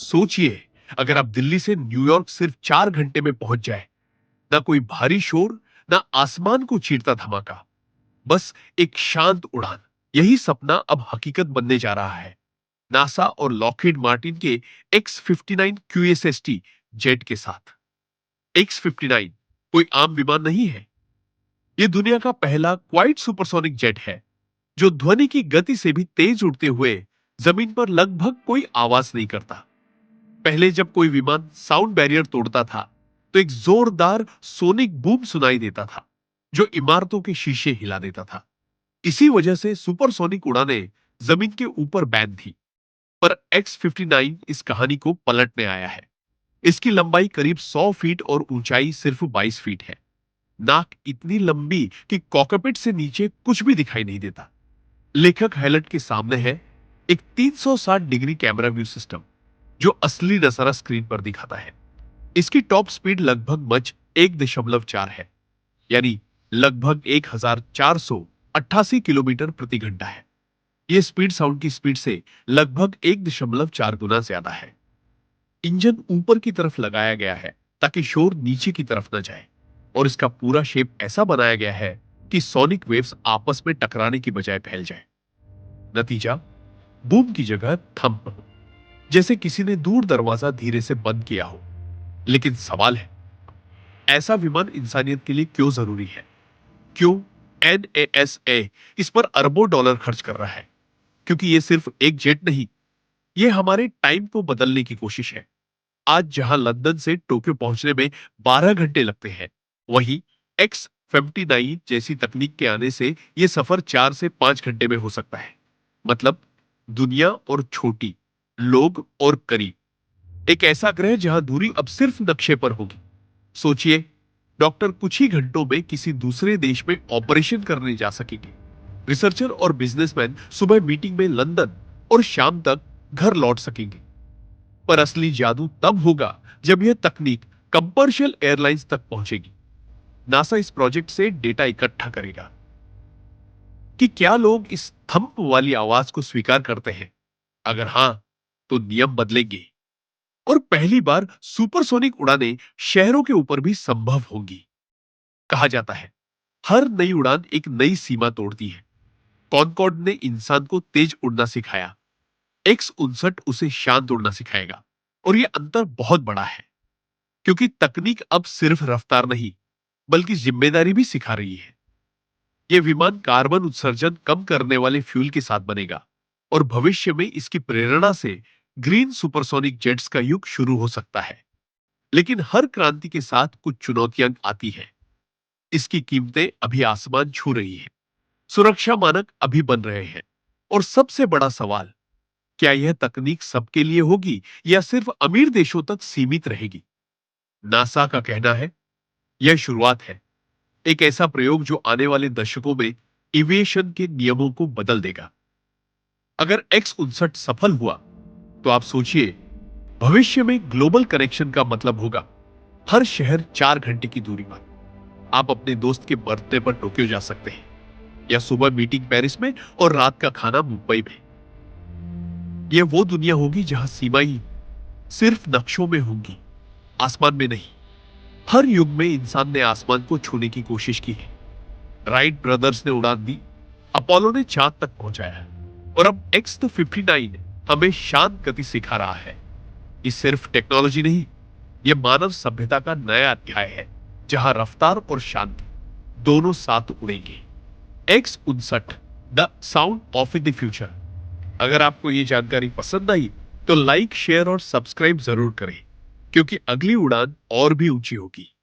सोचिए, अगर आप दिल्ली से न्यूयॉर्क सिर्फ 4 घंटे में पहुंच जाए, ना कोई भारी शोर, ना आसमान को चीरता धमाका, बस एक शांत उड़ान। यही सपना अब हकीकत बनने जा रहा है। नासा और लॉकहीड मार्टिन के X-59 QSST जेट के साथ। X-59 कोई आम विमान नहीं है। यह दुनिया का पहला क्वाइट सुपरसोनिक जेट है, जो ध्वनि की गति से भी तेज उड़ते हुए जमीन पर लगभग कोई आवाज नहीं करता। पहले जब कोई विमान साउंड बैरियर तोड़ता था, तो एक जोरदार सोनिक बूम सुनाई देता था, जो इमारतों के शीशे हिला देता था। इसी वजह से सुपरसोनिक उड़ानें जमीन के ऊपर बैन थी। पर X-59 इस कहानी को पलटने आया है। इसकी लंबाई करीब 100 फीट और ऊंचाई सिर्फ 22 फीट है। नाक इतनी लंबी कि कॉकपिट से नीचे कुछ भी दिखाई नहीं देता। लेखक हैलट के सामने है एक 360 डिग्री कैमरा व्यू सिस्टम, जो असली नजारा स्क्रीन पर दिखाता है। इसकी टॉप स्पीड लगभग मच 1.4 है, यानी लगभग 1488 किलोमीटर प्रति घंटा है। यह स्पीड साउंड की स्पीड से लगभग 1.4 गुना ज्यादा है। इंजन ऊपर की तरफ लगाया गया है ताकि शोर नीचे की तरफ न जाए, और इसका पूरा शेप ऐसा बनाया गया है कि सोनिक वेव्स आपस में टकराने की बजाय फैल जाए। नतीजा, बूम की जगह थंप, जैसे किसी ने दूर दरवाजा धीरे से बंद किया हो। लेकिन सवाल है, ऐसा विमान इंसानियत के लिए क्यों जरूरी है? क्यों NASA इस पर अरबों डॉलर खर्च कर रहा है? क्योंकि ये सिर्फ एक जेट नहीं, ये हमारे टाइम को बदलने की कोशिश है। आज जहां लंदन से टोक्यो पहुंचने में 12 घंटे लगते हैं, वहीं X-59 जैसी तकनीक के आने से यह सफर 4 से 5 घंटे में हो सकता है। मतलब दुनिया और छोटी, लोग और करीब। एक ऐसा ग्रह जहां दूरी अब सिर्फ नक्शे पर होगी। सोचिए, डॉक्टर कुछ ही घंटों में किसी दूसरे देश में ऑपरेशन करने जा सकेंगे। रिसर्चर और बिजनेसमैन सुबह मीटिंग में लंदन और शाम तक घर लौट सकेंगे। पर असली जादू तब होगा जब यह तकनीक कमर्शियल एयरलाइंस तक पहुंचेगी। नासा इस प्रोजेक्ट से डेटा इकट्ठा करेगा कि क्या लोग इस थंप वाली आवाज को स्वीकार करते हैं। अगर हां, तो नियम बदलेंगे और पहली बार सुपरसोनिक उड़ानें शहरों के ऊपर भी संभव होंगी। कहा जाता है, हर नई उड़ान एक नई सीमा तोड़ती है। कॉनकॉर्ड ने इंसान को तेज उड़ना सिखाया, X-59 उसे शांत उड़ना सिखाएगा। और यह अंतर बहुत बड़ा है, क्योंकि तकनीक अब सिर्फ रफ्तार नहीं, बल्कि जिम्मेदारी भी सिखा रही है। यह विमान कार्बन उत्सर्जन कम करने वाले फ्यूल के साथ बनेगा, और भविष्य में इसकी प्रेरणा से ग्रीन सुपरसोनिक जेट्स का युग शुरू हो सकता है। लेकिन हर क्रांति के साथ कुछ चुनौतियां आती हैं। इसकी कीमतें अभी आसमान छू रही हैं। सुरक्षा मानक अभी बन रहे हैं। और सबसे बड़ा सवाल, क्या यह तकनीक सबके लिए होगी या सिर्फ अमीर देशों तक सीमित रहेगी? नासा का कहना है, यह शुरुआत है, एक ऐसा प्रयोग जो आने वाले दशकों में एविएशन के नियमों को बदल देगा। अगर X-59 सफल हुआ, तो आप सोचिए, भविष्य में ग्लोबल कनेक्शन का मतलब होगा हर शहर 4 घंटे की दूरी पर। आप अपने दोस्त के बर्थडे पर टोक्यो जा सकते हैं, या सुबह मीटिंग पेरिस में और रात का खाना मुंबई में। यह वो दुनिया होगी जहां सीमाएं सिर्फ नक्शों में होंगी, आसमान में नहीं। हर युग में इंसान ने आसमान को छूने की कोशिश की है। राइट ब्रदर्स ने उड़ान दी, अपोलो ने चांद तक पहुंचाया, और अब X-59 हमें शांत गति सिखा रहा है। ये सिर्फ टेक्नोलॉजी नहीं, यह मानव सभ्यता का नया अध्याय है, जहां रफ्तार और शांति दोनों साथ उड़ेंगे। X-59 the sound of the future. अगर आपको ये जानकारी पसंद आई, तो लाइक, शेयर और सब्सक्राइब जरूर करें, क्योंकि अगली उड़ान और भी ऊंची होगी।